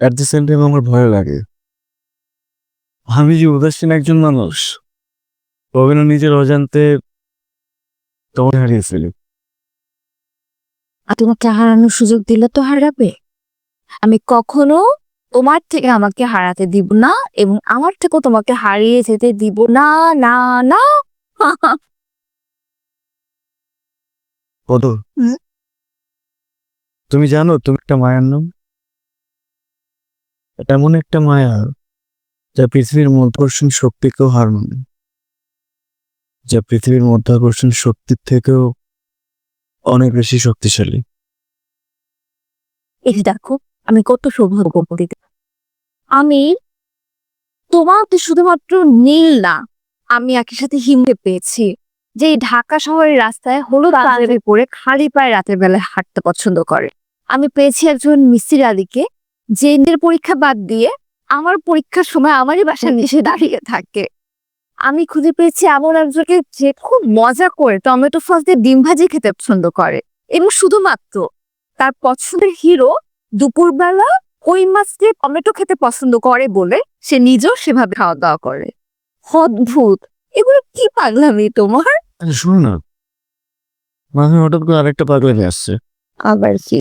At the same time আমার ভয় লাগে। আমি যে উদাসীন একজন মানুষ, কখনো নিজের অজান্তে তোমাকে হারিয়ে ফেলি। আর তোমাকে হারানোর সুযোগ দিলে তো হারাবে। আমি কখনো তোমার থেকে আমাকে হারাতে দিব না এবং আমার থেকেও তোমাকে হারিয়ে যেতে দিব না। না না। কত হুম? তুমি জানো তুমি একটা মায়ার নাম? এটা এমন একটা মায়া যা পৃথিবীর মধ্যাকর্ষণ শক্তিকেও হার মানে, যা পৃথিবীর মধ্যাকর্ষণ শক্তির থেকেও অনেক বেশি শক্তিশালী। এই যে দেখো, আমি কত সৌভাগ্যবতী। আমি তোমাকে শুধুমাত্র নীল না, আমি একই সাথে হিমকে পেয়েছি, যে এই ঢাকা শহরের রাস্তায় হলুদ পাঞ্জাবি পরে খালি পায়ে রাতের বেলায় হাঁটতে পছন্দ করে। আমি পেয়েছি একজন মিসির আলীকে, যে নিজের পরীক্ষা বাদ দিয়ে আমার পরীক্ষার সময় আমারই বাসার নিচে দাঁড়িয়ে থাকে। আমি খুঁজে পেয়েছি এমন একজনকে যে খুব মজা করে টমেটো সস দিয়ে ডিম ভাজি খেতে পছন্দ করে, এবং শুধুমাত্র তার পছন্দের হিরো দুপুরবেলা কই মাছ দিয়ে টমেটো খেতে পছন্দ করে বলে সে নিজেও সেভাবে খাওয়া দাওয়া করে। অদ্ভুত। এগুলো কি পাগলামি তোমার? আচ্ছা শোনো না, মাথায় হঠাৎ করে আরেকটা পাগলামি আসছে। আবার কি?